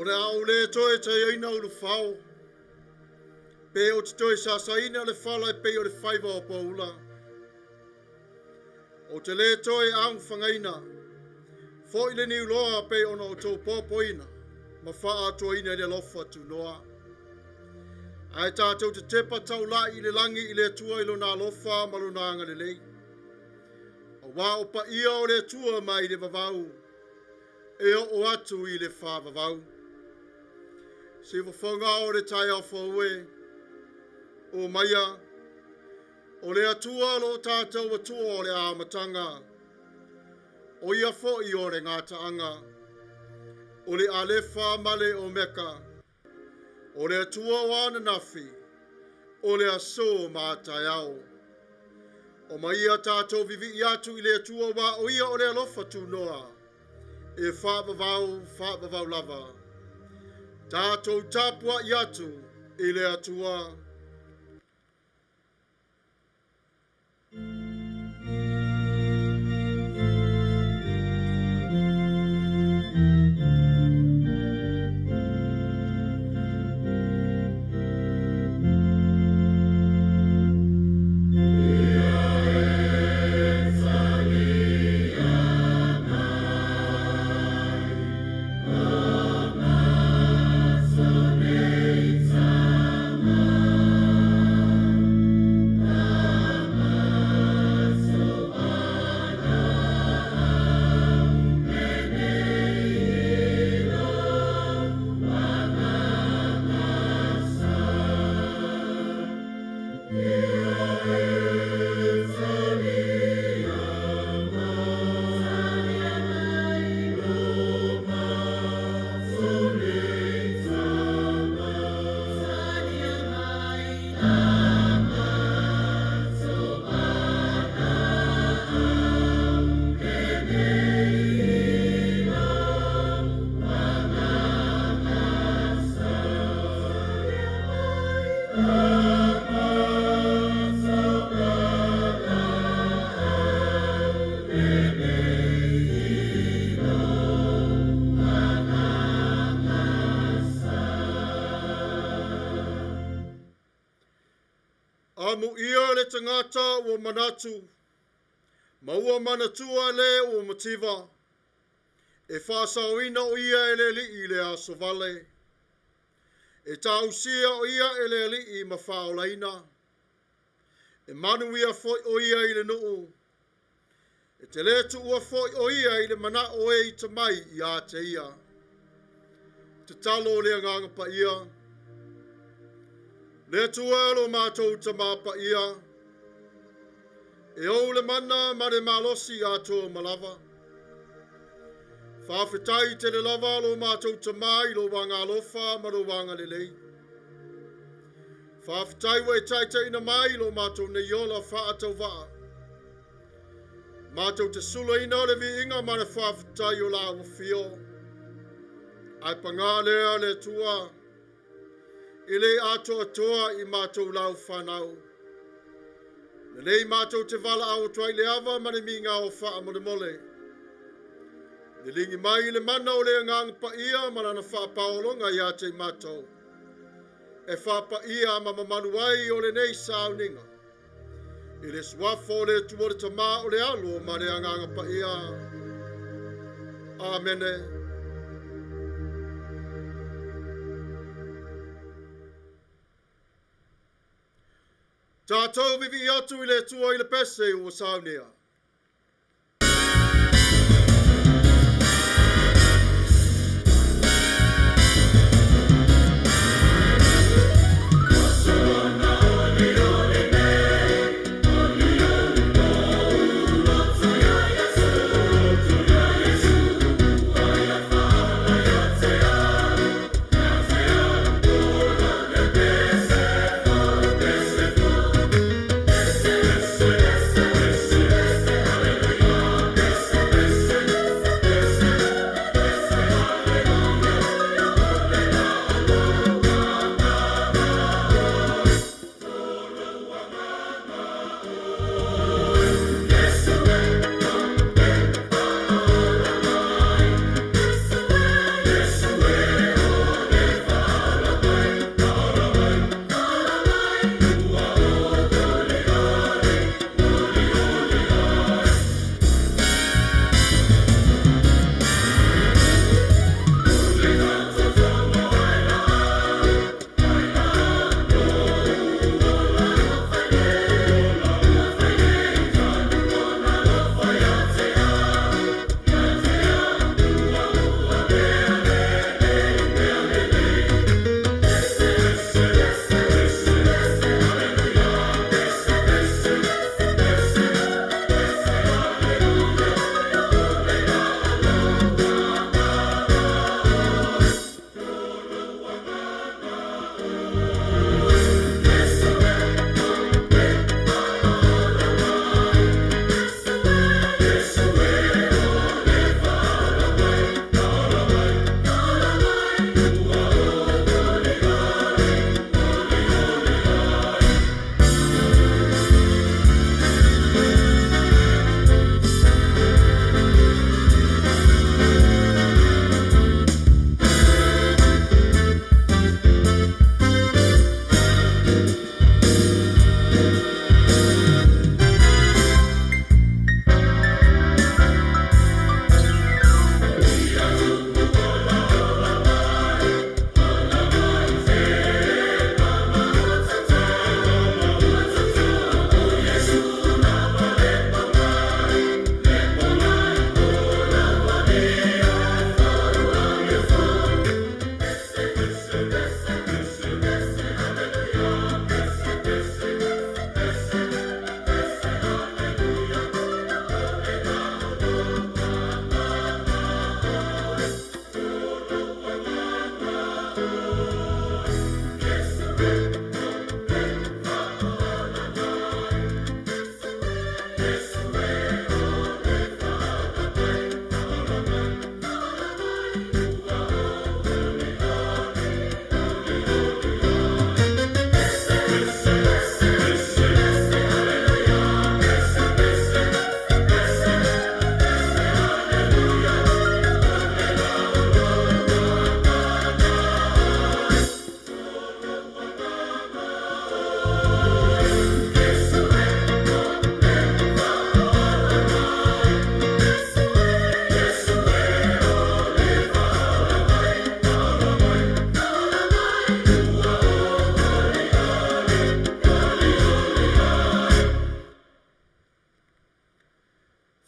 le au le toe te ina ulu fau. Pe o te toe sa saina le fala e pe o le faiva o paula. O te le toe ang whangaina. Fo i le ni uloa pe ona o tau pōpoina. Ma wha atua ina le Alofa tu noa. Ai tātou te tepa tau la i le langi i le atua i lo na Alofa ma lo na anga Lenei. O wā o pa ia o le atua mai le vavau. E o atu i le wha vavau. Se whafonga o le tai au whaue. O Maia. O le atua lo tātou atua o le āmatanga. O ia fo i o le ngātaanga. O le alefa male o meka. O le atua wana nafi. O le aso mātai au. O Maia tātou vivi i atu i le atua wa o ia o le Alofa tu noa. E whaavavau lava. Tātou Tapua'i atu i le atua. Amu ia le tangata o manatu. Maua manatua le o motiva. E whaasauina o ia e le li i le aso vale. E tausia o ia e le li i mawhaolaina. E Manuia foi o ia i le nuu. E te letu ua foi o ia i le mana o e i tamai i a te ia. Te talo le nganga pa ia. Le tuelo mātou tamapa ia. E o le mana ma le malosi ato malava. Whawhetai te le lava lo mātou tamai lo wanga Alofa ma lo wanga Lenei. Whawhetai wa e taita ina mai lo mātou ne iola whaatau waa. Mātou te sula ina le vi inga ma le whawhetai o la wafio. Ai panga lea le tua. Ile ato atoa i mātou lau whanau. Lenei mātou te wala au tuai le awa mani minga o wha mole mole. Le lingi mai le mana o le ngang pa ia manana wha paolonga i ate mātou. E wha pa ia ma mamanuai o Lenei Sauniga. I le swafo le tuore tama o le alo ma le anganga pa ia. Amene. Tatou vivi atu i le tua i le pese o Saunia.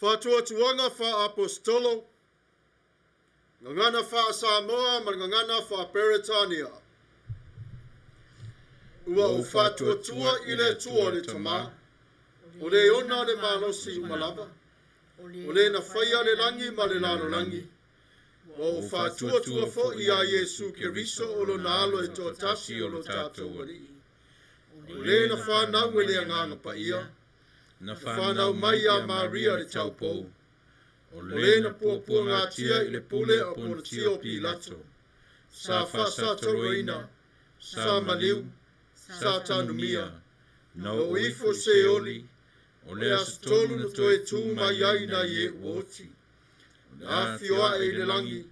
Fatuatuanga fa apostolo. Ngangana fa Samoa, ngangana fa Peretania. Ua ufatuatua ile tua le tama. Ole ona le malosi malava. Ole na faya le langi ma le lano langi. Wa ufatuatua fo ia Yesu Kiriso olo na alo e toa Tasi olo Tatou wali. Ole na fa na wele anganga Paia. Na fa na Maia Maria le taupou. Ole na puapua ngatia ile pule apona tio Pilato. Sa fa toroina. Sa maliu. Sa tanumia. Na o ifo se oli. Ole asitolu na toe tu Maia na ye woti. Na fioa e le langi.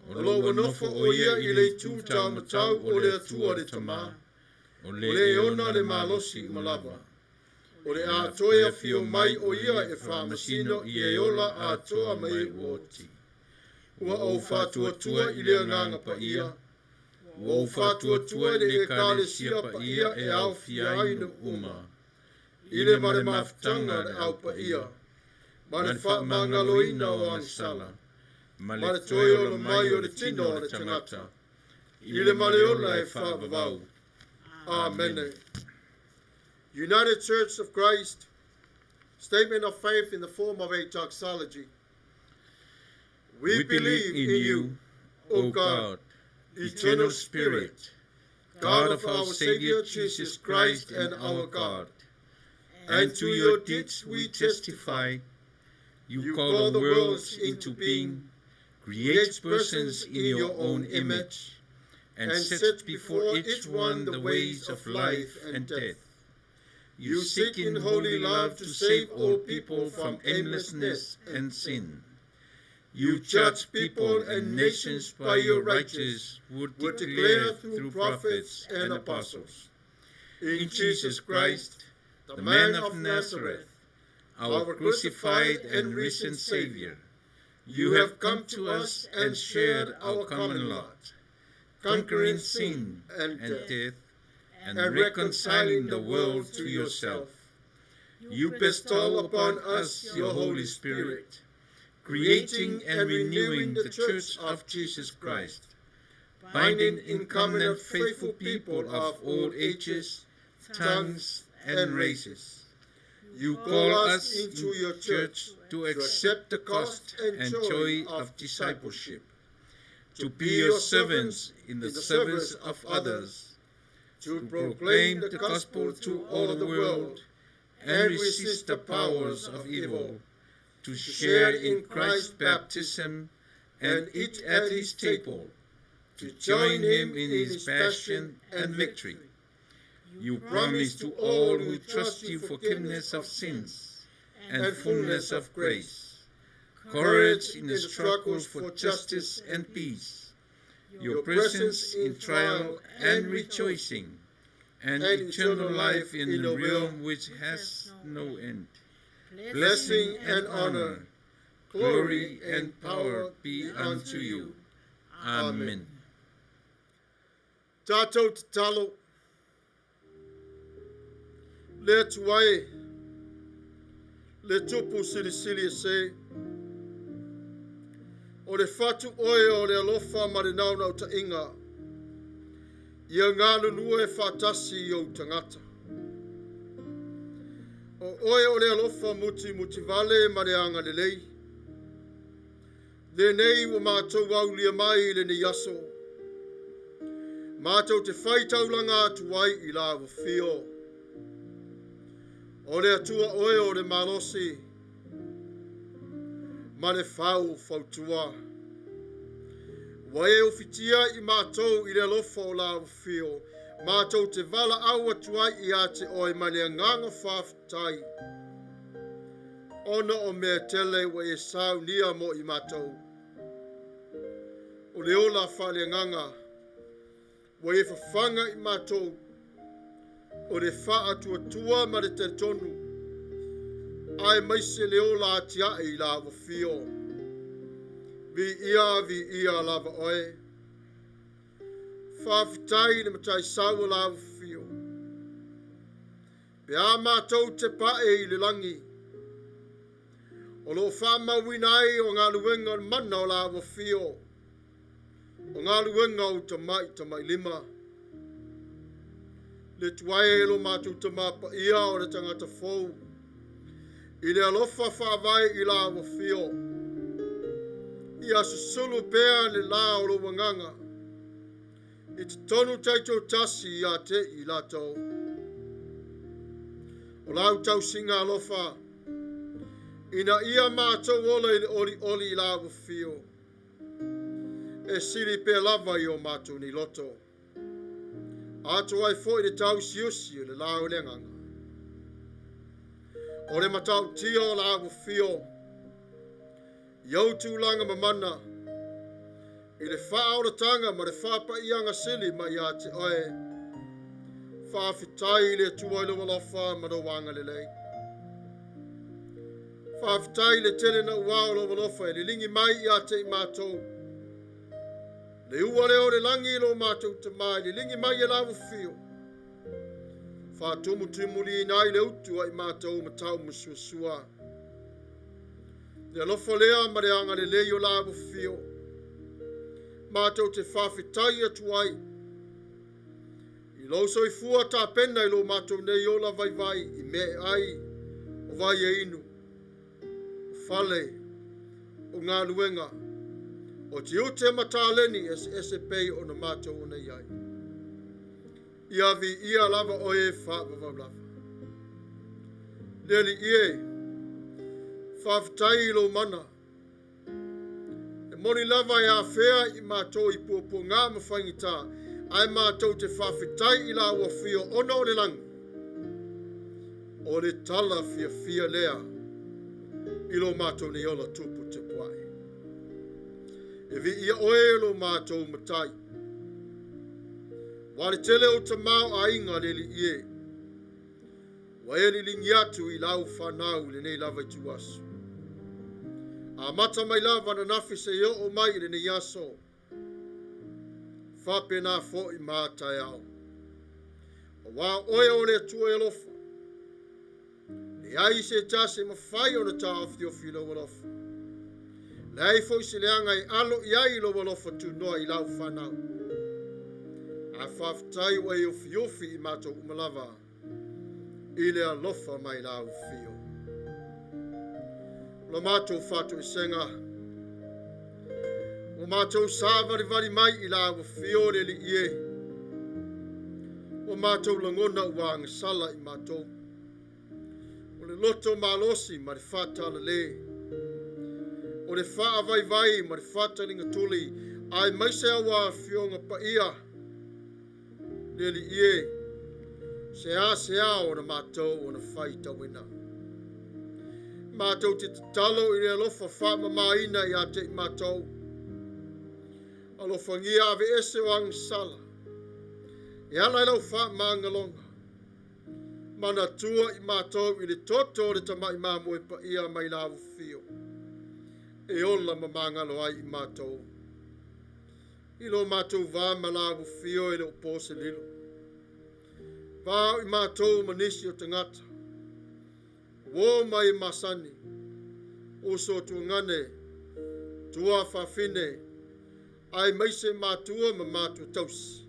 Olo wanofo o ia i le tu tau matau o le atua le tama. Ole ona le malosi malava. Ole a toia fio mai o ia e whamasino i e ola a toa mai woti. Ua au whatuatua i le nganga Paia. Ua au whatuatua i le kale sia Paia e au fiaino uma. I le mare mafutanga le au Paia. Mane wha mangaloina o anisala. Mane toi o mai o le tino o le tangata. I le mare ola e Tuavao. Amene. United Church of Christ, statement of faith in the form of a doxology. We believe in you, O God, eternal Spirit, God of our Savior Jesus Christ and our God. And to your deeds we testify. You call the worlds into being, create persons in your own image, and set before each one the ways of life and death. You seek in holy love to save all people from aimlessness and sin. You judge people and nations by your righteous would declare through prophets and apostles. In Jesus Christ, the man of Nazareth, our crucified and risen Savior, you have come to us and shared our common lot, conquering sin and death, and reconciling the world to yourself. You bestow upon us your Holy Spirit, creating and renewing the Church of Jesus Christ, binding in covenant faithful people of all ages, tongues, and races. You call us into your church to accept the cost and joy of discipleship, to be your servants in the service of others, to proclaim the gospel to all the world and resist the powers of evil, to share in Christ's baptism and eat at his table, to join him in his passion and victory. You promise to all who trust you forgiveness of sins and fullness of grace, courage in the struggles for justice and peace, your presence in trial and rejoicing, and eternal life in the realm which has no end. Blessing and honor, glory and power be unto you. Amen. Tatou te talo, le tuai, le tupu silisili se, o le fatu oe o le alofa ma le naunau ta inga, ia ngā lulua e whātasi i au tangata. O oe o le alofa muti vale ma le anga Lenei. Lenei wa mātou au lia mai le ni yaso. Mātou te FAITAU langa atuai i la wafio. O le atua oe o le malosi, ma le fautua. Wae o fitia i mātou i le alofa o la wafio. Mātou te vala au atuai i ate oe ma le nganga whawhitai. Ona o mea tele wa e Sauniga mo i mātou. O le ola whale nganga, wa e whawhanga i mātou. O le wha atua ma le te tonu. Ai maise le ola atia i la wafio. Vi ia lava oe. Whawhitai le matai saua la wafio. Pe a mātou te pae i le langi. O lo Faatumauina ai o ngā luenga mana o la wafio. O ngā luenga o tamai lima. Le tuai lo mātou Paia o le tangata fou. I le alofa whaavai i la wafio. Ia susulu pēa le la o lo wanganga. I te tonu taito Tasi ia te i latou. O lau tau singa alofa. Ina ia mātou ola i le oli i la wafio. E siri pēa lava i o mātou ni loto. Atua ai fo i le tau siusi le la o le nganga. O le matau tia o la wafio. Iau tūlanga mamana. I le whaoratanga ma le whapaianga sili ma ia te oe. Whawhitai le tua i le walofa ma do wanga le lei. Whawhitai le tele na ua o lo walofa e le lingi mai ia te i mātou. Le ua leo le langi lo mātou te mai, le lingi mai e la wafio. Faatumu timuli nai le utu ai mātou matau masuasua. Le alofa lea ma le anga le leio la wafio. Mātou te whawhitai atu ai. I lauso i fua tā pena i lo mātou nei o la vai vai i me ai o vai e inu. O fale o ngā luenga. O te ute mataleni ese pei o na mātou o nei ai. Ia vi ia lava o e whaavavau lava. Leli ie, whawhitai lo mana. E moni lava e a whea i mātou i puapu ngā mawhaingita, ai mātou te whawhitai i la ua whio ona o le langi. O le tala fia lea, i lo mātou ni ola tupu Tapua'i. E vi ia oe lo mātou matai. Wale tele o tamau a inga leli ie. Wa e li lingi atu i lau whanau le nei lava i tuasu. A mata mai lava na nafi se yo o mai le nei aso. Whape nā fo i mātai au. O wā oe o le tua e lofa. Le ai se tase ma whai o na tā awhi o whilo walofa. Le ai fo i se leanga i alo i ai lo walofa tu noa i lau whanau. A whawhitai wa i ofi i mātou umalava. I le alofa mai lau whio. Lo mātou whātou i senga. O mātou sāvari mai i lau whio le li ie. O mātou langona uanga sala i mātou. O le loto malosi ma le whātala le. O le wha vai ma le whātalinga tuli. Ai maise awa whionga Paia. Leli ie, se a o na mātou o na FAITAU. Mātou te talo i le alofa whaamamaina i a te i mātou. Alofa ngia ave ese o ang sala. E ala i lau whaamangalonga. MANATU-AUTU i mātou i le toto le tamai māmo e Paia mai lawu whio. E ola mamangalo ai i mātou. I lo mātou vāma lawu whio i le opose lilo. Vāu i mātou manisi o tagata. Wō mai masani. Oso tuangane. Tua whawhine. Ai maise mātua ma mātua TUSI.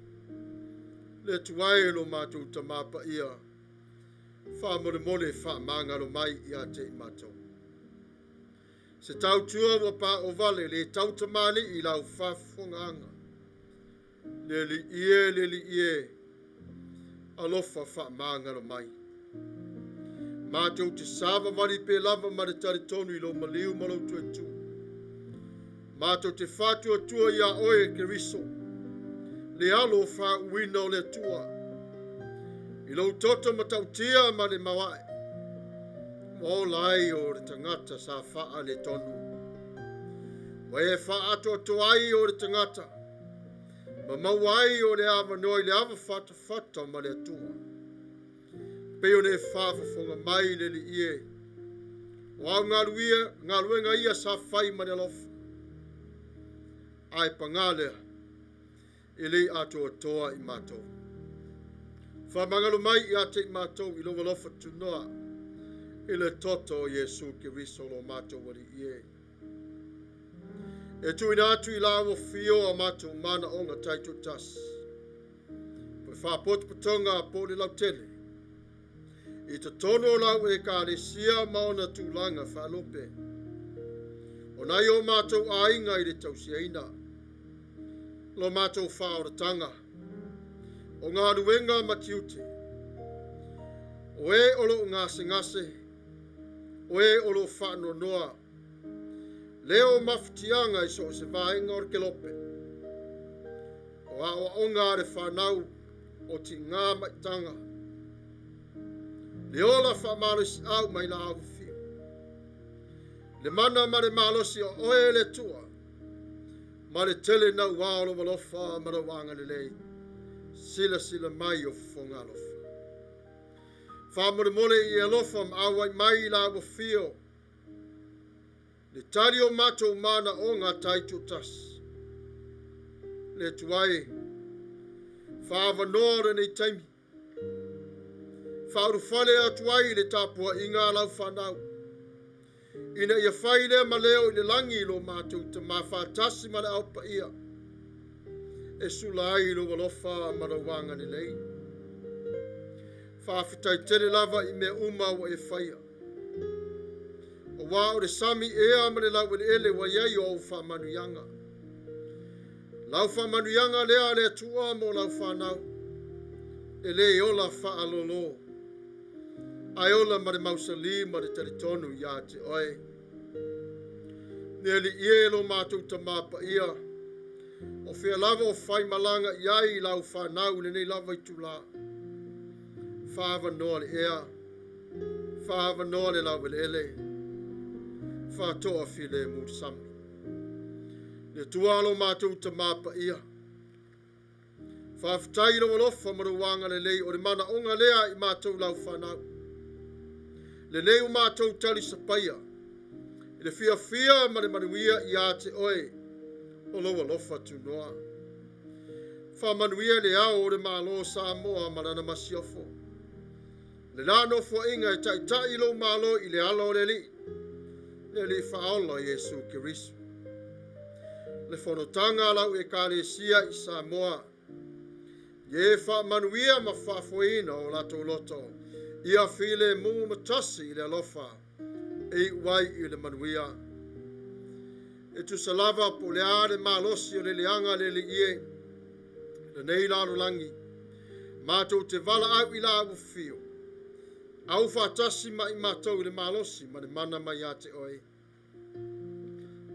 Le tuai lo mātou tamā Paia. Whamore whaamangalo mai i a te i mātou. Se tau tua wa pā o vale le tau tamani i lau whawhonganga. Leli ie, alofa whaamangalo mai. Mātou te sāwa wari pe lava ma le taritonu i lo maliu ma Lotu e tu. Mātou te whātua tua ia oe ke riso. Le alo Faatumauina o le tua. I lo toto matautia ma le mawae. O lai o le tangata sa wha le tonu. Wa e wha ato toai o le tangata. Ma mawai o le awa noi le awa whata ma le atua. Peo ne whaafafonga mai le li ie. O ngā luenga ia sa whai ma le alofa. Ai pangalea. E le ato atoa i mātou. Whamangalo mai i ate i mātou i lo alofa tu noa. I le toto o Iesu Kiriso lo mātou wari ie. E tui nā tui la o fio a mātou mana o ngā taito tasi. Poi whāpotu patonga po le lau tele. I te tono lau e ka le sia maona tūlanga whalope. O nai o mātou ainga I le tausiaina. Lo mātou whaoratanga. O ngā ruenga matiute. O e olo ngase ngase. O e olo whaano noa. Leo mafutianga I so se vaenga o kelope. O awa o ngā re whanau o ti ngā maitanga. Le ola whamalosi au mai la au fio. Le mana ma le malosi o oe le tua. Ma le tele na wālo walofa ma le wanga le lei. Sila mai o fonga alofa. Whamore mole I alofa ma awai mai la au fio. Le tari o matou mana o ngā taito tasi. Le tuai. Whaava nei taimi. Whaurufale atuai le Tapua'i ngā lau whanau. Ina ia whaile ma leo I le langi lo mātou te mawhātasi ma le aupa ia. E sula ai lo walofa ma le wanga Lenei. Whawhitai tele lava I mea uma wa e whaia. O wā o le sami ea ma le lau ele wa iai o whamanuianga. Lau whamanuianga lea le tua mo lau whanau. E le ola whaalolo. Ai ola ma le mausali ma le teritonu ia te oe. Neli ie lo mātou ta māpa ia. O whia lava o whai malanga iai lau whanau Lenei lava I tula. Whaava noa le ea. Whaava noa le lau ele. Whātoa while mū sami. Le tualo mātou ta māpa ia. Whawhitai lo walofa maruanga Lenei o le mana onga lea I mātou lau whanau. Lenei o mātou tali sa paia. I le fia ma le manuia I a te oe. O lo walofa tu noa. Whamanuia le au o le mālo Samoa ma lana masiofo. Le nāno fua inga I tai lo mālo I le alo le li. Le li whaola Iesu Kiriso. Le whanotanga lau e kālesia I Samoa. Ye whamanuia ma whafoina o lato loto. Ia while mū matasi I le alofa. E wai I le manuia. E tu salava po le are malosi o le leanga le li ie. Le nei lalo langi. Mātou te vala au I la au fio. Au whatasi ma I mātou le malosi ma le mana mai a te oe.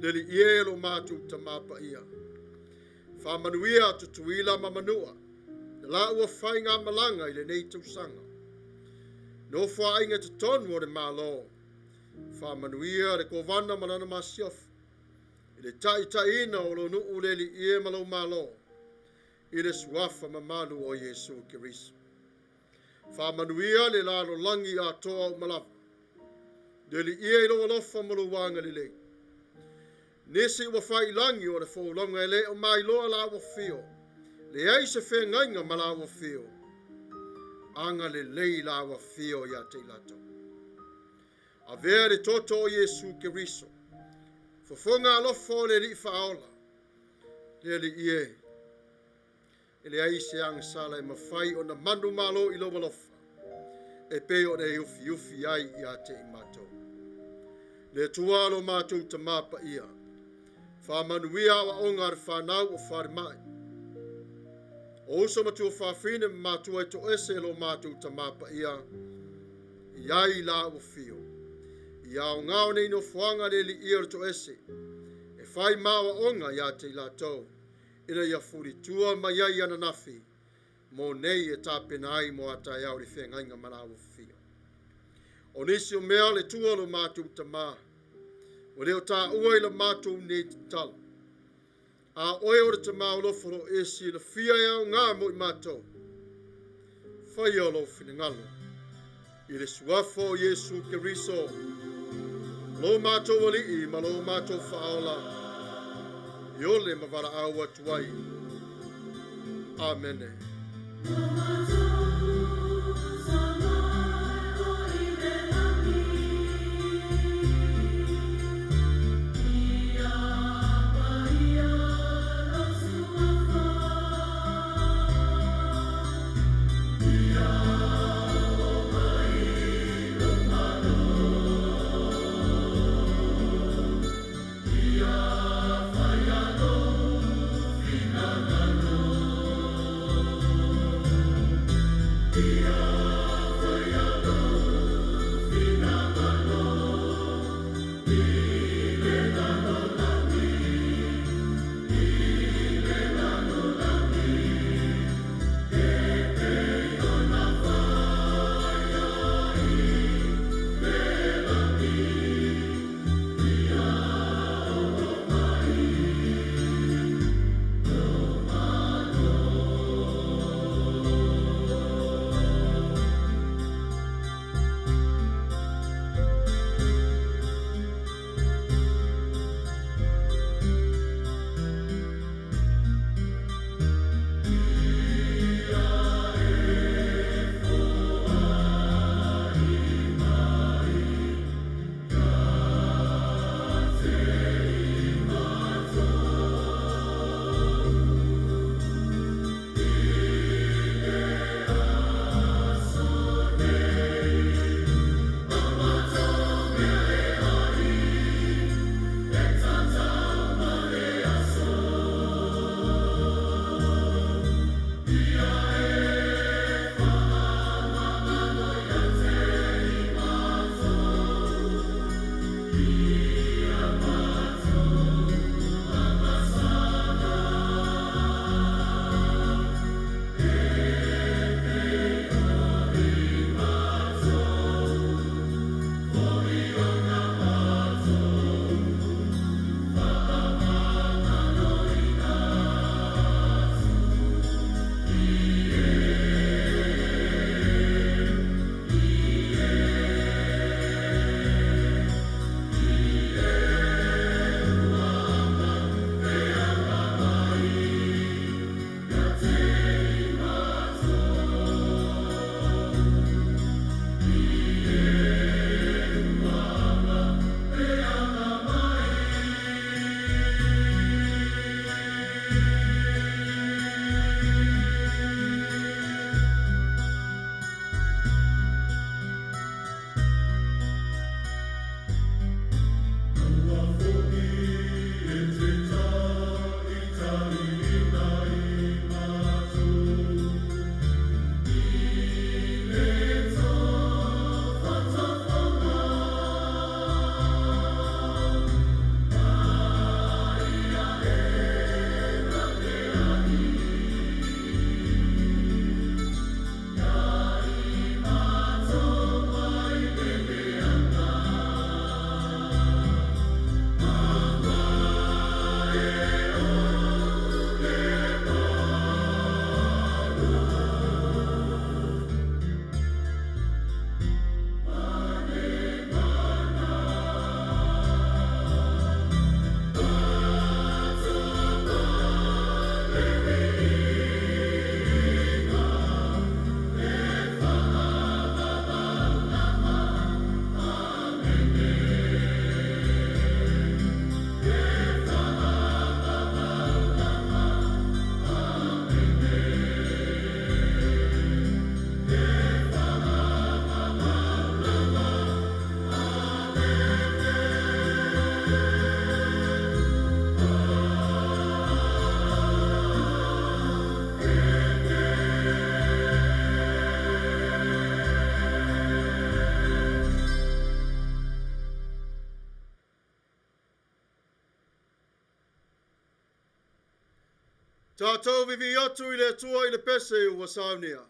Le li ie lo mātou ta mapa ia. Whamanuia tutuila ma manua. Le la ua whai ngā malanga I le nei tausanga. No wha inga te tonu o le malo. Whamanuia le kovana malana masiof. I le ina o lo nuu le li ie malo malo. I le suafa mamalu o Iesu Kiriso. Whamanuia le lalo langi a toa o malawa. Le li ie lo alofa malo wanga li le. Nisi ua whai langi o le whaulonga e le o mai loa la wa fio. Le ai se whengainga ma la wa fio. Anga le lei la wa fio ia te lato. A vea le toto o Iesu Kiriso. Fofonga alofo le li whaola. Le li ie. E le ai se ang sala e mawhai o na mandu malo I lo walofa. E peo le ufi ai ia te imato. Le tualo mātou ta mapa ia. Whamanuia wa onga ar whanau o wharimai. O uso matua whawhine mātua e to ese lo mātou ta mapa ia. Iai la o fio. Ia o ngāo nei no whuanga le li ia to ese. E whai mawa onga ia te latou. Ina ia furitua mai ai ana nafi. Mo nei e tāpena ai mo atai au le whengainga mana o fio. O nisi o mea le tua lo mātou ta mā. O leo tā ua I la mātou nei te tala. A oe o le te mā o loforo e si la fia e au ngā mo I mātou. Whai o lo whingalo. I le suafo o Iesu Kiriso. Lo mātou wali I ma lo mātou whaola. I ole mawara aua tuai. Amene. Samuelu, Tatou vivi atu i le atua i le pese ua Sauniga.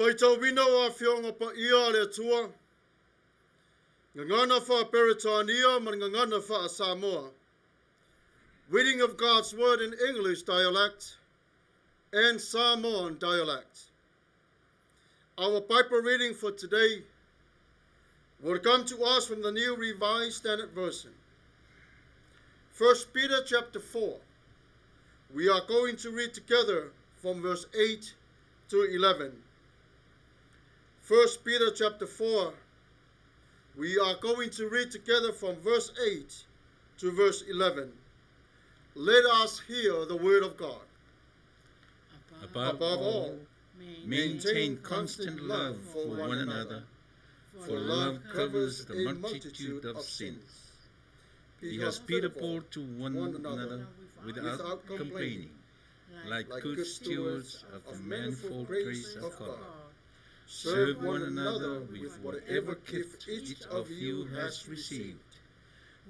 Faitau wina o Fionga Paia le Atua. Ngangana fa Peritania man ngangana fa Samoa. Reading of God's Word in English dialect and Samoan dialect. Our Bible reading for today will come to us from the New Revised Standard Version. 1 Peter chapter 4. We are going to read together from verse 8 to 11. 1 Peter chapter 4. We are going to read together from verse 8 to verse 11. Let us hear the word of God. Above all, maintain constant love for one another, for love covers the multitude of sins. Be hospitable to one another without complaining, like good stewards of the manifold grace of God. Serve one another with whatever gift each of you has received.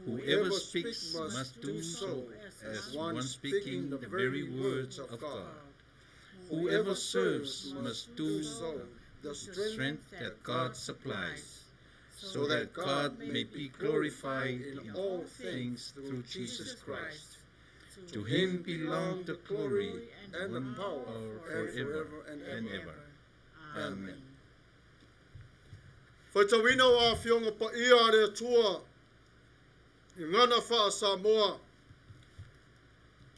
Whoever speaks must do so as one speaking the very words of God. Whoever serves must do so the strength that God supplies, so that God may be glorified in all things through Jesus Christ. To him belong the glory and the power forever and ever. Amen. Faitawina o Fionga Paia le Atua. Ngana fa Samoa.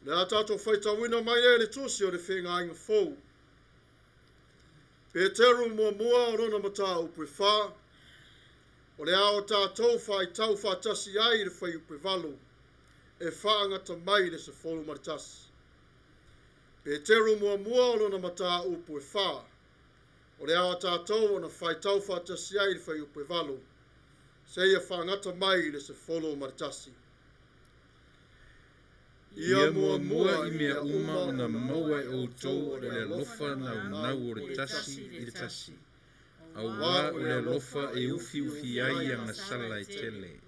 Le atato faitawina mai le TUSI o le whenga inga fou. Peteru mua o rona Matau-AUTU wha. O le ao tātou FAITAU Tasi ai le whai upe valo. E whaangata mai le se folu maritasi. Peteru mua o rona Matau-AUTU wha. O le ao tātou o na FAITAU Tasi ai le whai upe valo. Se ia whaangata mai le se folu maritasi. Ia mua I mea uma o na maua o tau o le alofa nau o le tasi I le tasi. Au wā o le alofa e ufi ai anga sala e tele.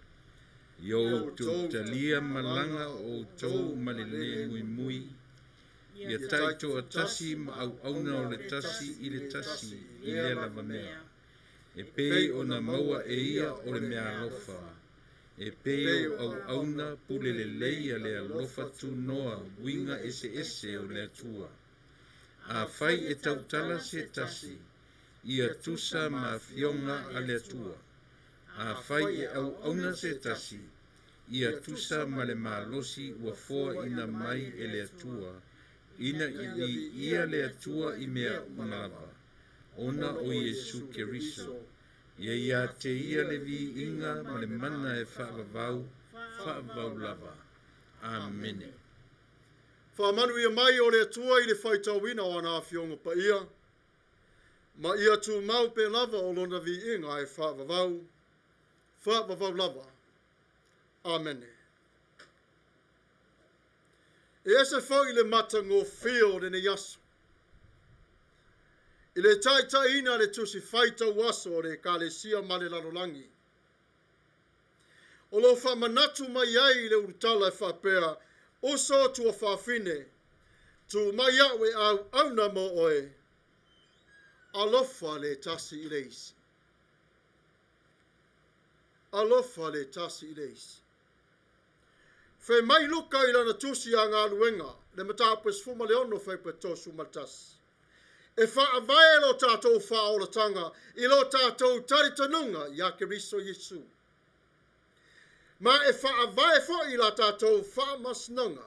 Yo tu talia malanga o tau malele mui. Ia taito a tasi ma au auna o le tasi I le tasi I le lava mea. E pei o na maua e ia o le mea alofa. E pei o au auna pule le leia le alofa tu noa winga ese o le atua. A fai e tautala se tasi. Ia tusa ma fionga a le atua. A fai e au auna se tasi. Ia tusa ma le malosi ua foa ina mai e le atua. Ina ia le atua I mea unalava. Ona o Yesu Keriso. Ia te ia le vi inga ma le mana e whaavavau lava. Amene. Manuia mai o le atua I le faitauina o ana Fionga Paia. Ma ia tu mau pe lava o lona vi inga e whaavavau lava. Amene. E ese whau I le mata ngō whio le ne yasu. I le tai ina le tusi FAITAU waso o le kalesia ma le lalolangi. O lo wha manatu mai ai le urutala e whapea, oso tua whawhine, tu mai awe au auna mo oe, alofa le tasi I le isi. Alofa le tasi I le isi. Whe mai luka I lana tusi a ngā luenga, le matapes fuma leono whai petosu matasi. E whaavae lo tātou whaolatanga, I lo tātou taritanunga, ia Keriso Yesu. Ma e whaavae fo I la tātou whaamasnanga,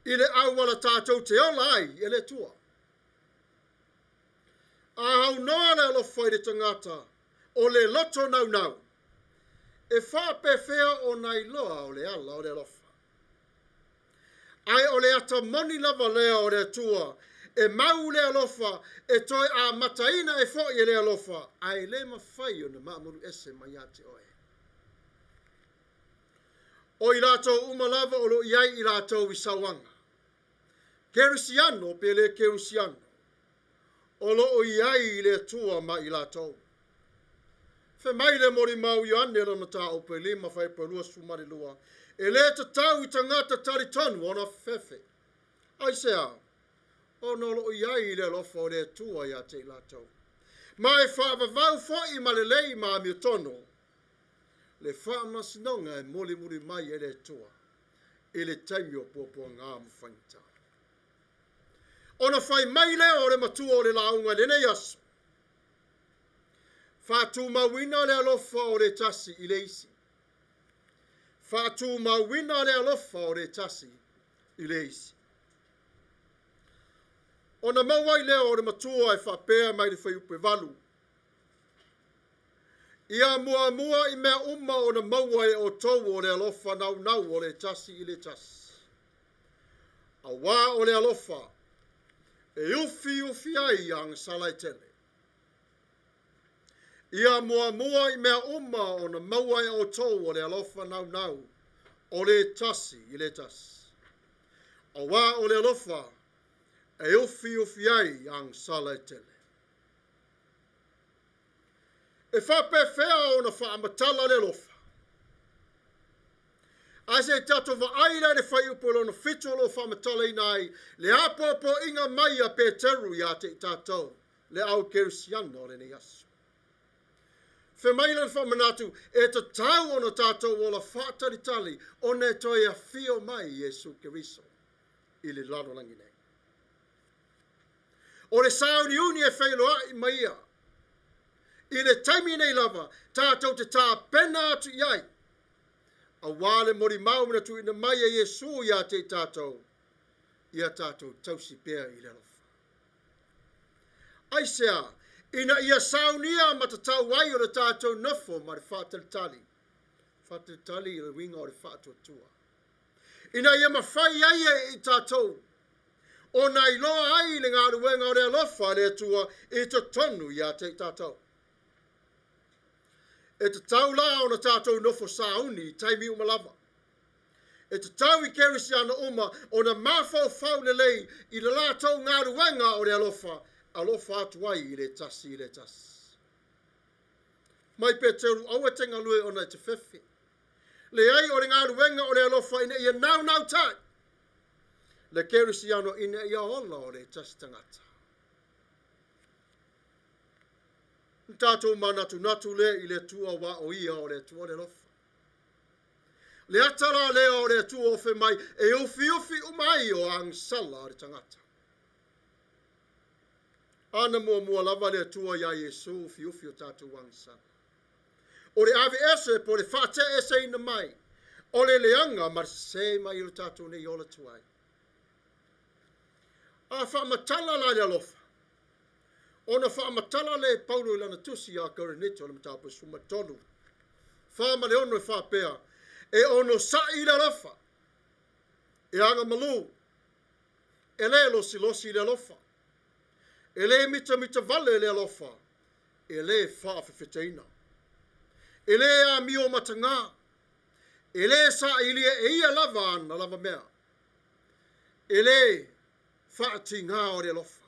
I le awala tātou te ola ai, e le tua. A hau noa le alofa I le tangata, o le loto nau. E whaapewhea o nei loa o le ala o le alofa. Ai o le ata moni lava lea o le tua, e mau le alofa, e toi a mataina e fo I le alofa, ai le mawhai o na maamuru ese mai ate oe. O I rātou umalava o lo iai I rātou I sawanga. Kerusiano pe le kerusiano. O lo o iai I le tua ma I rātou. Fe mai le mori mau I ane na mata o pe lima whai perua sumari lua. E le te tau I tangata taritonu ona fefe. Ai se au. O no lo iai I le alofa o le tua ia te rātou. Mai whaavavau fo I malelei ma miotono. Le whaamasnonga e moli muri mai e le toa. I le taimi o pōpō ngā mwhainta. Ona whai mai leo o le matua o le launga lenei asu. Faatumauina le alofa o le tasi I le isi. Faatumauina le alofa o le tasi I le isi. Ona mawai leo o le matua e whapea mai le whaiupe valu. Ia mua I mea umma o na mawai o tau o le alofa nau o le tasi I le tasi. A wā o le alofa e ufi ai ang salai tele. Ia mua I mea umma o na mawai o tau o le alofa nau o le tasi I le tasi. A wā o le alofa e ufi ai ang salai tele. E whape whea o na whaamatala le alofa. A se tato wa aira le whai upolo na whitolo whaamatala I nai le apopo inga Maia Peteru ia te tatou le au kerisiano o le nei asu. Whemailan whamanatu e ta tau o na tatou o la whaataritali o ne toi a whio mai Jesu Keriso I le lano langi nei. O le Sauniuni e whailoa I Maia. I le taimi nei lava, tātou te tā pena atu iai. A wāle mori maumina tu ina Maia Jesu ia te tātou. Ia tātou tausi pēr I le alofa. Aisea, ina ia saunia matatau wai o le tātou nofo ma le whātalitali. Whātalitali I le winga o le whātuatua. Ina ia mawhai ai I tātou. O nai loa ai le ngā ruenga o le alofa le atua I te tonu ia te tātou. E te tau la o na tātou nofo sauni taimi umalava. E te tau I kerisiana uma o na mafau fau lelei I le lātou ngā ruenga o le alofa. Alofa Atuai I le tasi I le tasi. Mai Peteru aua tenga lue o na te whewhi. Le ai o le ngā ruenga o le alofa ina ia nau tai. Le kerisiano ina ia ola o le tasi tangata. Tatou manatu le I le tuavao ia o le tua le lofa. Le atara le o le tua ofe mai e ufi umai o angsala o le tangata. Ana mua lava le tua ia Yesu ufi o tatou angsala. O le ave ese po le whate ese ina mai. O le leanga marse mai I le tatou nei o le tuai. A whaamatala la le alofa. Ona whaamatala le Paulo I Lana TUSI a karenito le matapu sumatonu. Whaama le ono e whaapea. E ono sa I le alofa. E anga malu. E le losi le alofa. E le mita vale le alofa. E le whaafewhiteina. E le a mio matanga. E le sa ilia e ia lava ana lava mea. E le whaati ngā o le alofa.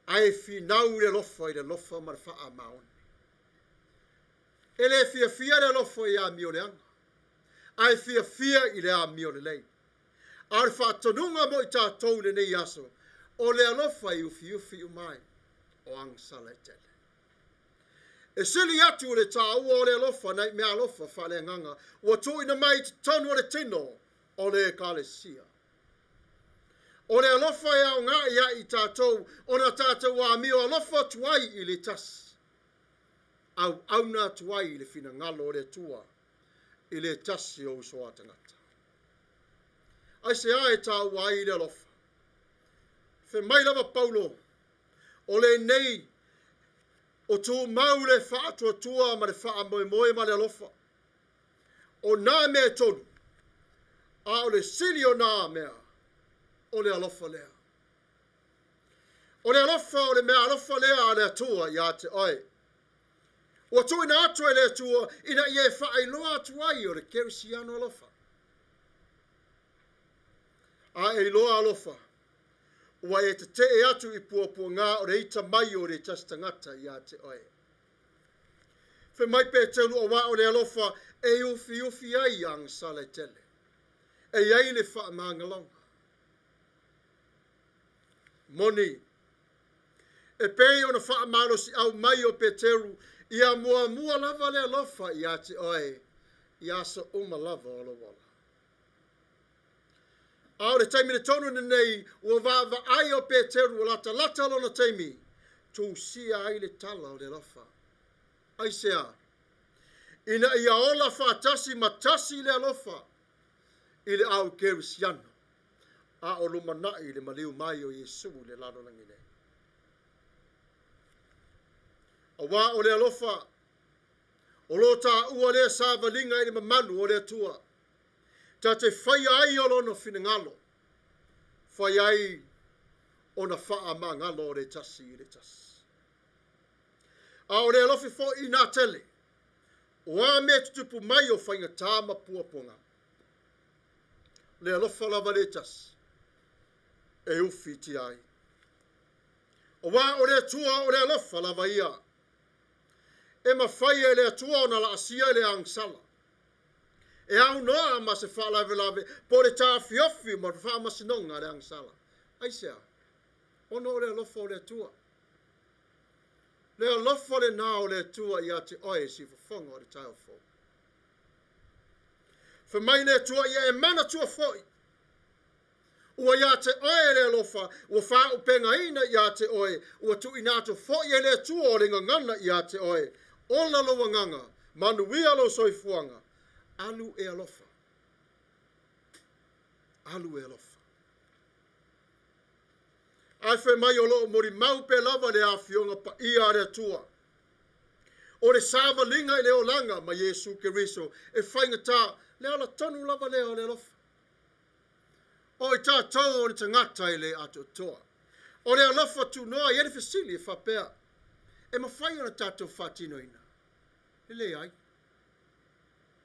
Ai finau le lofa I le lofa ma le wha maoni. E le fia le lofa I a mio le anga. Ai fia I le a mio le lei. Ar whaatonunga mo I tātou le nei aso. O le alofa I ufi umai. O angsala e tele. E sili atu o le tāua o le alofa nei mea alofa wha le nganga. Ua tu ina mai te tonu o le tino o le kalesia. O le alofa e au ngā ia I tātou, o na tātou a mio alofa tuai I le tasi. Au nā tuai I le fina ngalo o le tua, I le tasi o usoa tangata. Ai se ae tāu ai I le alofa. Fe mai lava Paulo, o le nei, o tu mau le whaatuatua ma le whaamoemoe ma le alofa. O nā mea tonu, a o le sili o nā mea, o le alofa lea. O le alofa o le mea alofa lea a le atua ia te oe. Ua tu ina atua I le atua ina ia e whaailoa atuai o le kerisiano alofa. A e loa alofa. Ua e te te atu I puapua ngā o le ita mai o le tastangata ia te oe. Fe mai Peteru o wa o le alofa e ufi ai ang sale tele. E iai le wha mangalonga. Moni, E pei ona whaamalo si au mai o Peteru, ia mua lava le alofa ia te oe, ia sa uma lava o lo wala. Au le taimi le tonu nei, ua vava ai o Peteru o lata lona taimi, TUSI ai le tala o le alofa. Ai sea, ina ia ola Tasi ma Tasi le alofa, i le au kerisiana, a o lumanai le maliu mai o Yesu le lalo langile. Awa o le alofa, o lo ta ua le savalinga i le mamanu o le atua, ta te whai ai o lono finangalo, whai ai o na wha ma ngalo o le Tasi i le Tasi. A o le alofi fo i nā tele, o a me tutupu mai o whainga tāma puaponga. Le alofa lava le Tasi, e ufi ti ai. O wā o le atua o le alofa lava ia, e ma whai e le atua o na la asia e le angsala. E au noa ma se wha lave, po le tā fiofi ma wha ma sinonga le angsala. Aisea, ono o le alofa o le atua. Le alofa le nā o le atua ia te oe si whawhonga o le tai o fo. Whamai le atua ia e mana tua foi. Ua ia te oe le alofa, ua wha upenga ina ia te oe, ua tu inato foi e le atua o le ngangana ia te oe. O la lo wanganga, manuia lo soifuanga, alu e alofa. Alu e alofa. Ai whai mai o loo mori mau pe lava le awhionga pa ia re atua. O le sāva linga i leo langa ma Yesu Keriso e whainga tā le ala tonu lava leo le alofa. O i tā tau o le tangata i le ato toa. O le alofa tu noa i ere fesili e whapea. E ma whai ana tātou whatino ina. I le ai.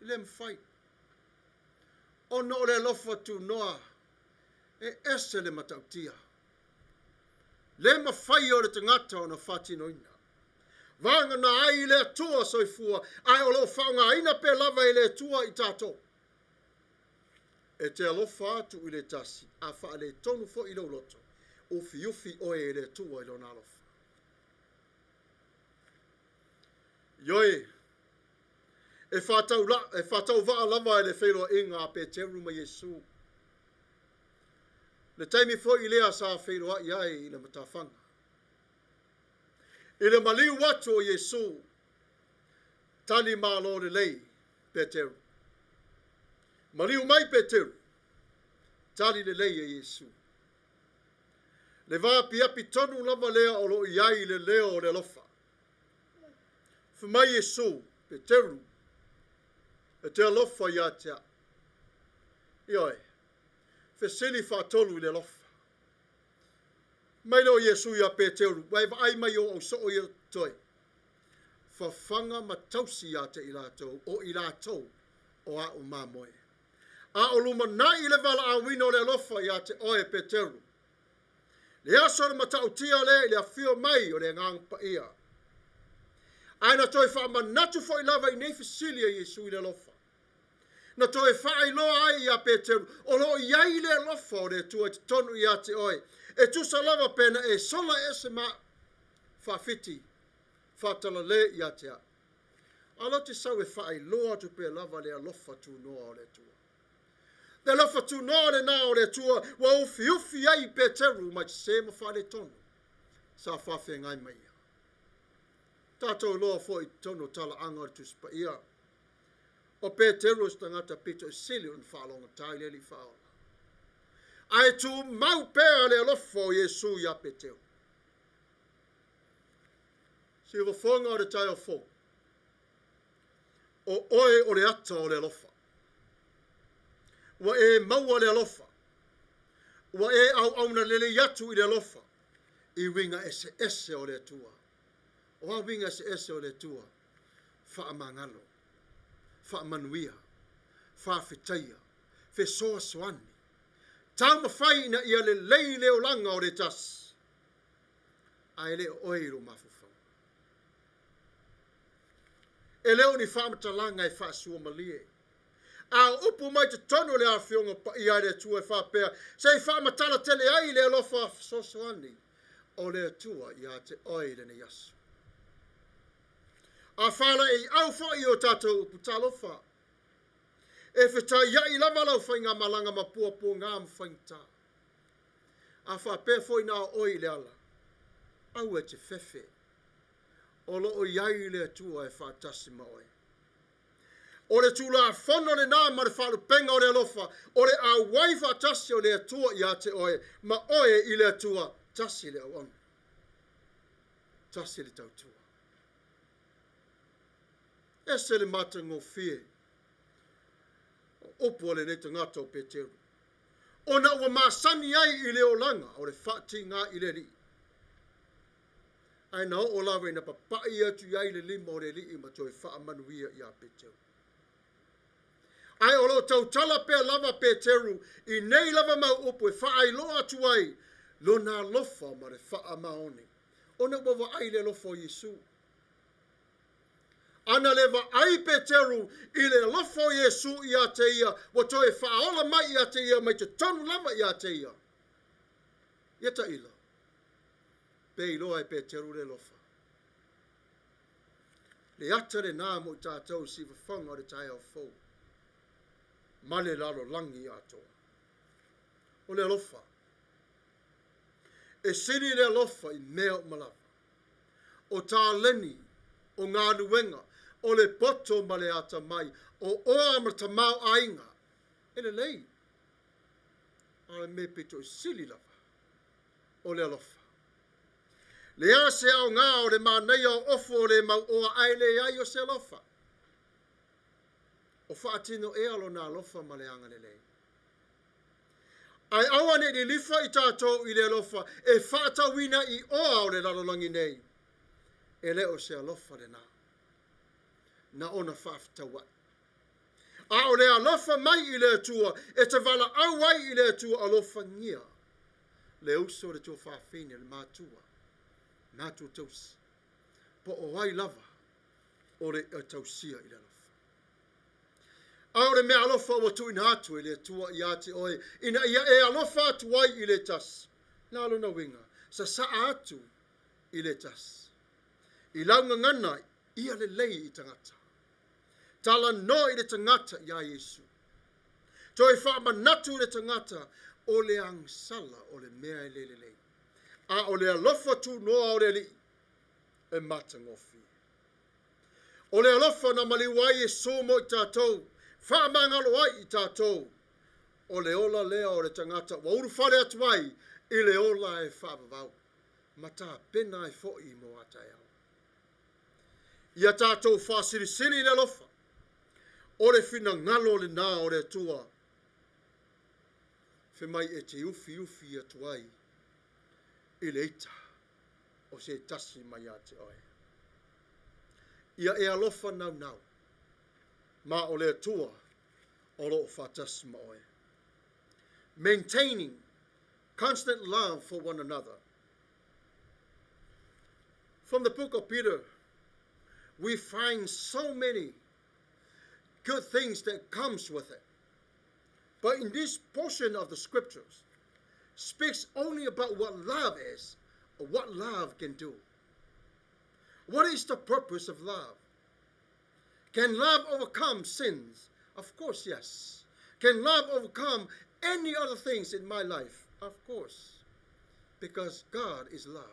I le mwhai. O no le alofa tu noa e ese le matautia. Le mawhai o le tangata o na whatino ina. Vanga na ai le atua soifua, ai o lo whaunga ina pe lava i le atua i tātou. E te alofa atu i le Tasi, a wha le tonu fo i lo loto, ufi oe i le atua i lo nalofa. Ioi, e whatau vaa lava i le whelo inga a Peteru ma Yesu. Le taimi fo i lea sa whelo a iai i le matawhanga. I le maliu watu o Yesu, tali malo le lei, Peteru. Maliu mai Peteru, tali le lei e Yesu. Le vapi api tonu lava lea o lo iai le leo o le lofa. Fumai Yesu, Peteru, e te alofa ia tea. Ioi, fesili whaatolu le lofa. Mai lo Yesu ia Peteru, wai ai mai o so o ia toi. Whawhanga matausi ia te ilatou, o ilatou, o a o mamoe. A o luma nai le vala a wino le alofa ia te oe Peteru. Le aso le matautia le a fio mai o le ngang Paia. Aina toi wha manatu fo i lava i nei fisilia Yesu i le alofa. Na toi wha i loa ai ia Peteru, o lo iai le alofa o le tua te tonu ia te oe. E tusa lava pena e sola e se ma whawhiti, whatala le ia te a. Alo te sau e whai loa tu pe lava le alofa tu noa o le tua. Le alofa tu noa le nā o le tua, wa ufi ai Peteru mai se ma whale tonu. Sa whawhe ngai mai ia. Tātou loa fo i tono tala anga o tuspa ia. O Peteru stangata pito e sili un whalonga tai le li whaola. Ai tu mau pēa le alofa o Yesu ia Peteru. Si wa whonga o le tai o fo. O oe o le ata o le alofa. Wa e maua le alofa. Wa e au na lele yatu i le alofa. I winga ese o le tua. O a winga ese o le tua. Wha mangalo. Wha manuia. Wha whitaia. Whe soa soani. Tau mawhai na ia le lei leo langa o le Tasi. Ai leo oiro mafufau. E leo ni whamatalanga e whaasua malie. A upu mai te tono le a whionga pa i aere tua e whapea. Sei whamatala tele ai le alofa sosoani. o le atua ia te oi le ne yasu. A whala e au whai o tatou putalofa. E whita ia I lava lau whainga malanga mapua po ngā mwhaingta. A whape foi nā oi le ala. Au e te whewhe. O lo o iai le atua e whaatasi ma oi. O le tūla whono le nā ma le whalu penga o le alofa. O le a wai whaatasi o le atua ia te oe. Ma oe I le atua tasi le awang. Tasi le tautua. E se le mata ngō fie. Opo le ne te ngata o Peteru. O na ua masani ai I le olanga o le whaati ngā I le li. Ai na o lawa ina papai atu ai le lima o le li ma toi wha Manuia I a Peteru. Ai o lo tau tala pea lava Peteru I nei lava mau opo e wha ai lo atu ai lo na lofa ma le wha maoni. O na ua ai le lofa o Yesu. Ana leva ai Peteru I le lofa o Yesu I a te ia wa toi whaola mai I a te ia mai te tonu lava I a te ia. Ia ta ila. Pe iloa e Peteru le lofa. Le ata le nā mo tātou si whawhanga o le tai au fau. Male lalo langi atoa. O le lofa. E siri le lofa I mea o malawa. O tā leni, o ngā nuenga, o le poto ma le ata mai, o oa ma ta mau ainga. E le lei. A le me pito I sili lava. O le lofa. Le ase au ngā o le mānei o ofo o le mau oa ai le ai o se lofa. O whaatino e alo nā lofa ma le anga le lei. Ai awane ni lifa I tātou I le lofa, e whaatauina I oa o le lalolangi nei. E leo se alofa le nā. Na ona whaaftawa. A o le alofa mai I le atua, e te wala au ai I le atua alofa ngia. Le uso le tō whaafine le mātua. Nātu TUSI. Po o ai lava, o le tausia I le alofa. A o le mea alofa o tu ina atu I le atua I ate oe, ina ia e alofa atu ai I le tasi. Nā luna winga, sa atu I le tasi. I launga ngana ia le lei I tangata. Tala no I le tangata ia Yesu. Toi wha manatu le tangata o le angsala o le mea I le lei. A o le alofa tu noa o le li e mata ngofi. O le alofa na maliwai e somo I tātou. Wha mangalo ai I tātou. O le ola lea o le tangata. Wa uru whare atu ai I le ola e whaavavau. Mata pena e fo'i mo atai au. Ia tātou whaasirisiri le alofa. O le whina ngalo le nā o le atua. Whemai e te ufi atu ai. I le ita. O se tasi mai a te oe. Ia e alofa nau. Ma o le atua. O lo whatasi ma oe. Maintaining constant love for one another. From the book of Peter, we find so many good things that comes with it. But in this portion of the scriptures, speaks only about what love is, or what love can do. What is the purpose of love? Can love overcome sins? Of course, yes. Can love overcome any other things in my life? Of course. Because God is love.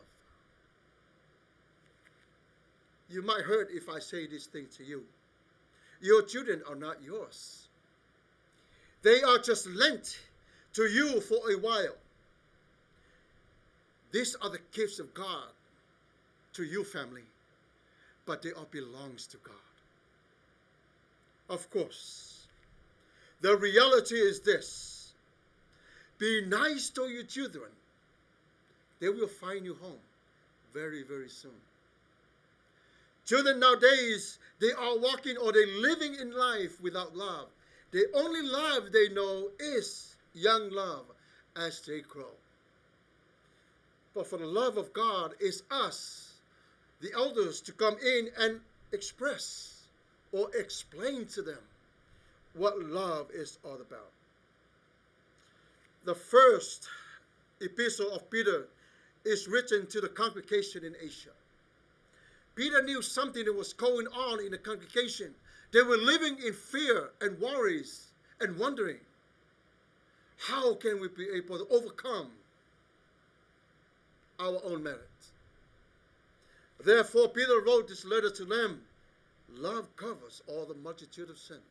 You might hurt if I say this thing to you. Your children are not yours. They are just lent to you for a while. These are the gifts of God to you, family, but they all belongs to God. Of course, the reality is this. Be nice to your children. They will find you home very, very soon. Children nowadays, they are walking or they living in life without love. The only love they know is young love as they grow. But for the love of God is us, the elders, to come in and express or explain to them what love is all about. The first epistle of Peter is written to the congregation in Asia. Peter knew something that was going on in the congregation. They were living in fear and worries and wondering, how can we be able to overcome our own merit? Therefore, Peter wrote this letter to them. Love covers all the multitude of sins.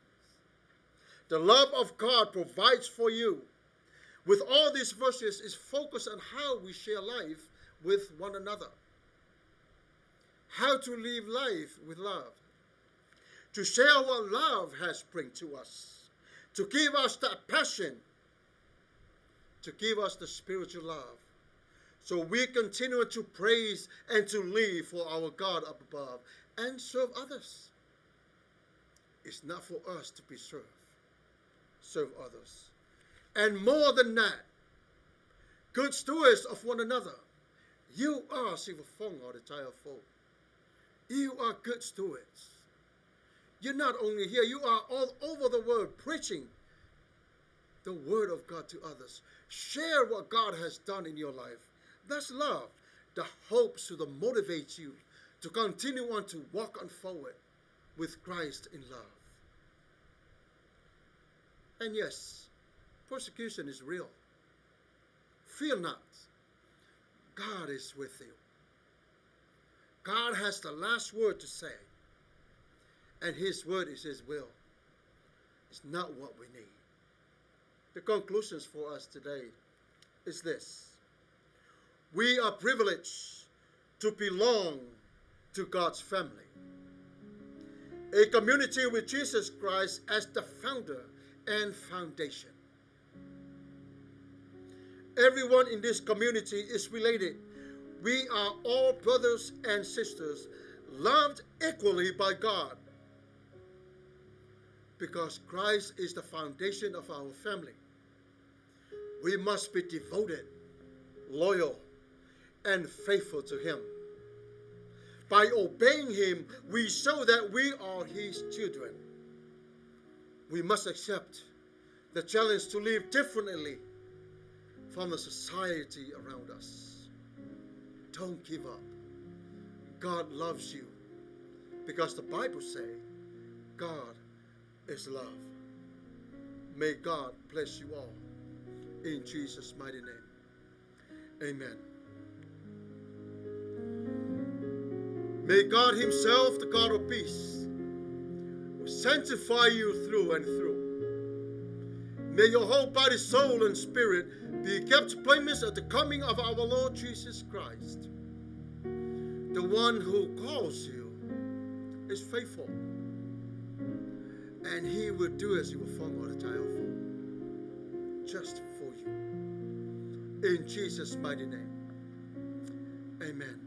The love of God provides for you. With all these verses is focused on how we share life with one another. How to live life with love. To share what love has bring to us. To give us that passion. To give us the spiritual love. So we continue to praise and to live for our God up above and serve others. It's not for us to be served. Serve others. And more than that, good stewards of one another. You are Sivafonga or the Taiafo. You are good stewards. You're not only here, you are all over the world preaching the word of God to others. Share what God has done in your life. That's love. The hope to motivate you to continue on to walk on forward with Christ in love. And yes, persecution is real. Fear not. God is with you. God has the last word to say. And his word is his will. It's not what we need. The conclusions for us today is this. We are privileged to belong to God's family. A community with Jesus Christ as the founder and foundation. Everyone in this community is related. We are all brothers and sisters, loved equally by God. Because Christ is the foundation of our family. We must be devoted, loyal, and faithful to him. By obeying him, we show that we are his children. We must accept the challenge to live differently from the society around us. Don't give up. God loves you because the Bible says God is love. May God bless you all in Jesus' mighty name. Amen. May God himself, the God of peace, sanctify you through and through. May your whole body, soul, and spirit be kept blameless at the coming of our Lord Jesus Christ. The one who calls you is faithful, and he will do as you will follow the child for, just for you. In Jesus' mighty name, amen.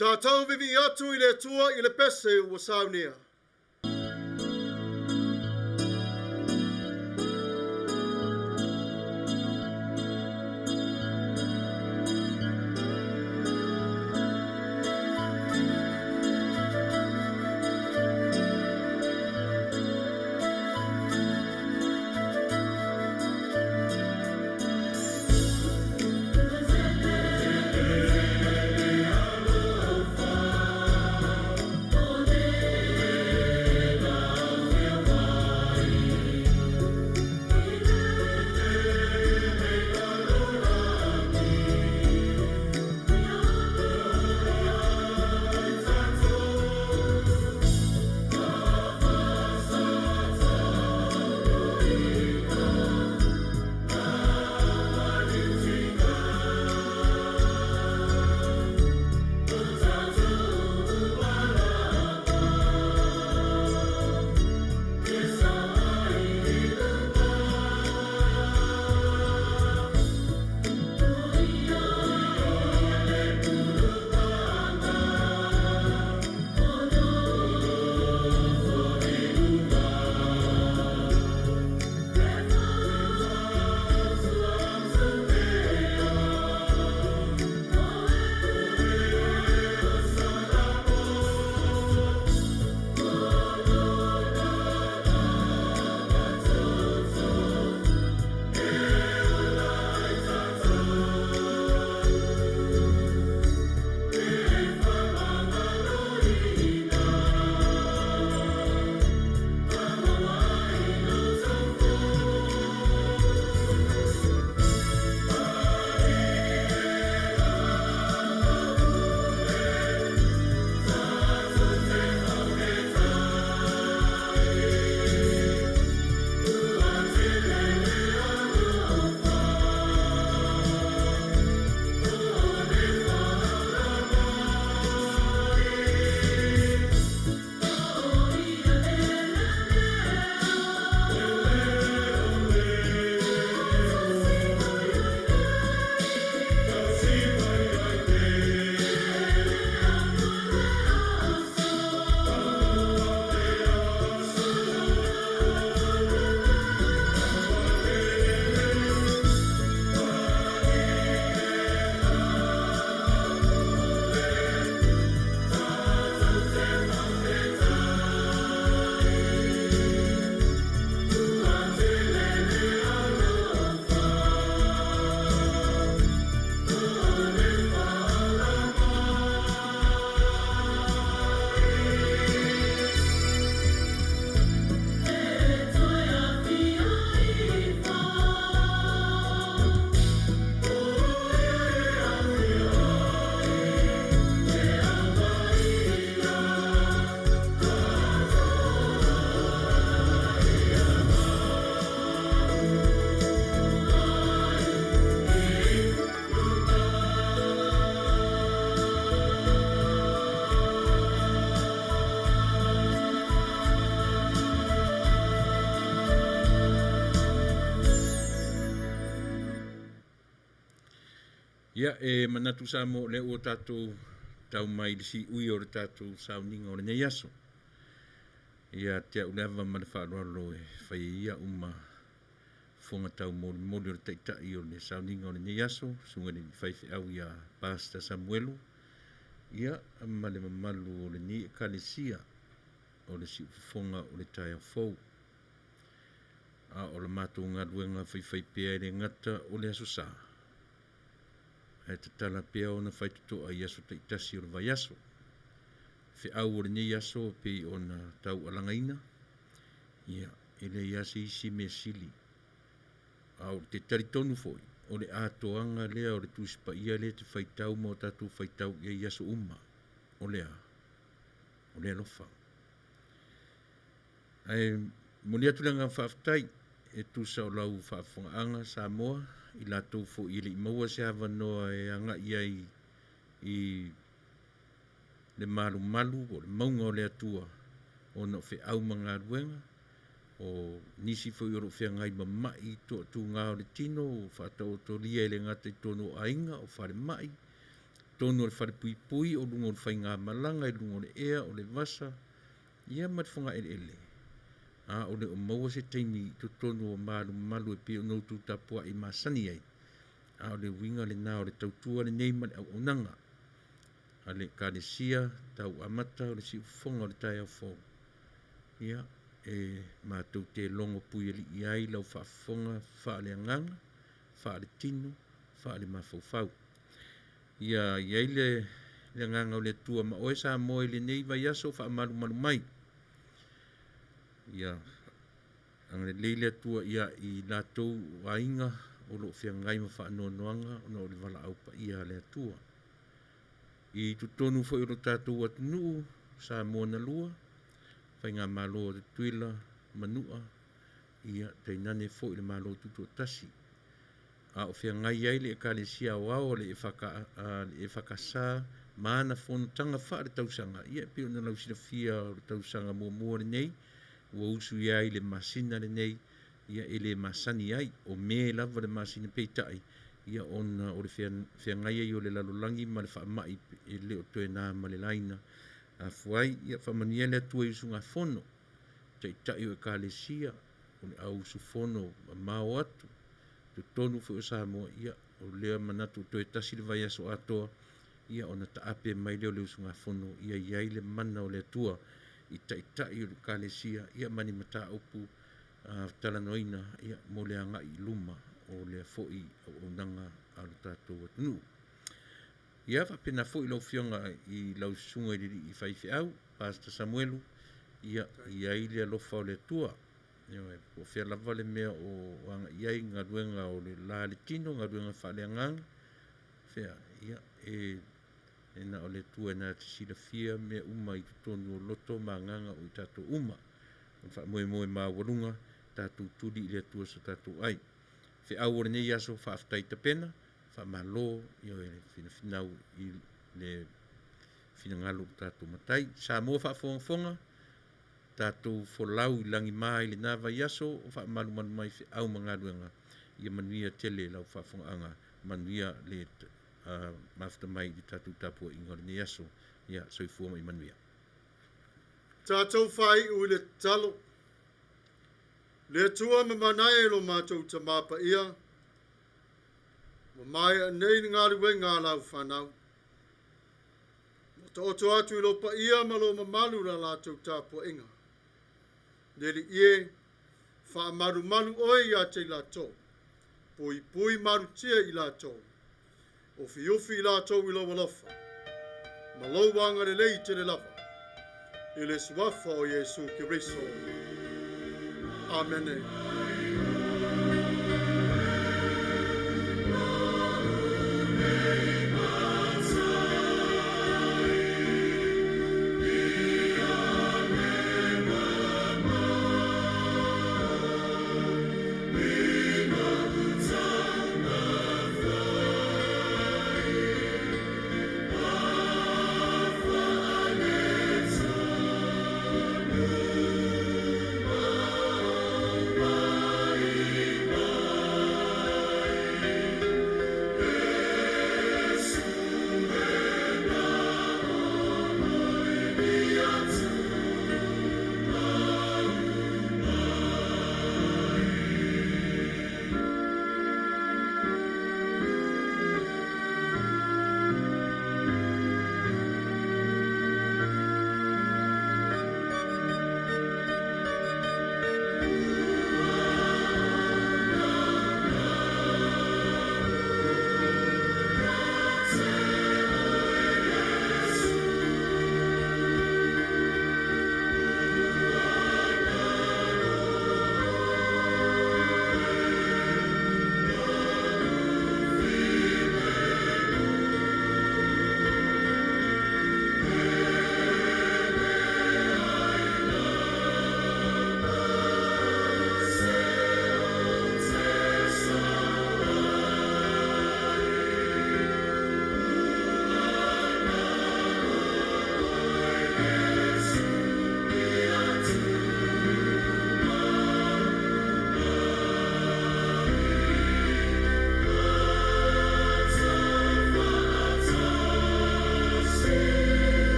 Tatou vivi atu I le tua I le pese ua Sauniga. Ia manatu sa mo le o tatou tau mai si ui o le tatou Sauniga o le nei aso. Ia te au leva ma le whaarolo e whai ia uma fonga tau mōli o le taitai o le Sauniga o le nei aso, sunga ni whaiwhiau ia Pastor Samuelu. Ia ma le mamalu o le ni kalesia o le si fonga o le tai fou. A o le mātou ngā ruenga whaiwhai pia le ngata o le aso sa. E te tala pia o na whaituto a iaso te itasi o le vai aso. Fe au o le nei aso pe o na tau alangaina. Ia, ele iasi isi me sili. A o te taritonu foi. O le atoanga lea o le TUSI Paia le te FAITAU mo tatou FAITAU ia iaso uma. O le Alofa. Ai, moni atu langa whaafitai e tusa o lau whaafongaanga Samoa. I latou fo i le maua se hawa noa e anga iai i le malu o le maunga o le atua o no fe au mga ruenga o nisi fo i oro fea ngai mamai to tu ngā o le tino o whaatau to lia ele ngata i tono ainga o whare mai tono o le whare pui o lungo o le whai ngā malanga i lungo o le ea o le vasa ia matfonga ele a o le o maua se teini to tonu o malu e pe o Lotu Tapua'i masani ai. A o le winga le nā o le tautua le nei mani au onanga. A le kādesia tau amata o le si ufonga o le tai au fō. Ia e mātou te longo pui e li iai lau whaafonga wha le anganga, wha le tino, wha le mafau. Ia iai le anganga o le tua ma oe sa moe le nei vai aso wha malu mai. Ia, ang le leile atua ia i latou wainga o lo fia ngai ma wha anoanoanga o no le wala au pa ia le atua. I tutonu fo i ro tatou atunu sa mona lua, whai ngā malo o te tuila, manua, ia teinane fo i le malo tutu o Tasi. A o fia ngai ai le e kalesia o ao le e whakasa maana whonotanga wha le tausanga. Ia pio na lau sila fia o le tausanga mua le nei, ua usu ia i le masina le nei, ia ele masani ai, o me lava le masina peitai, ia ona o le fea ngai ai o le lalolangi ma le wha mai e le o toe nā ma le laina. A fuai, ia whamania le atua i usu ngā whono, teitai o e kālesia, o le au usu whono a mao atu, tu tonu fu o Samoa, ia o lea manatu toe Tasi le vai aso atoa, ia ona taape mai leo le usu ngā whono, ia iai le mana o le atua, i taitai o le kālesia, ia mani MANATU-AUTU talanoina, ia mo le anga i luma o le foi o nanga a le tatou atunu. Ia whapena foi lau fionga i lau sunga i whaiwhiau, Pastor Samuelu, ia i le Alofa o le Atua. Ia o whia lava le mea o anga iai ngā ruenga o le la le tino, ngā ruenga whale angang, whia ia e na o le tua na te sila fia mea uma i tutonu o loto ma nganga o i tatou uma. Wha moe maa warunga, tatou tuli i le tua sa Tapua'i. Whi au o le nei aso whaafitai tapena, wha malo i o e whinafinau i le whinangalo tatou matai. Sa mua whaafonga, tatou folau i langi maa i le nā vai aso, o wha malu mai whi au mga ruenga i a Manuia tele lau whaafonga anga, Manuia le Mafuta mai i tatou Tapua'i i ngore nei aso, ia soifua mai Manuia. Tatou whai ui le talo. Le tua me manai lo mātou ta mapa ia. Ma mai nei ngā riwe ngā lau whanau. Ma ta oto atu i lo pa ia ma lo mamalu la lātou Tapuaʻinga. Neri ie, wha maru oe i a te lātou. Pui maru tia i lātou. Ofi i lātou i lo walofa. Ma lo wanga le lei te le lava. I le suafa o Jesu Kiriso. Amene.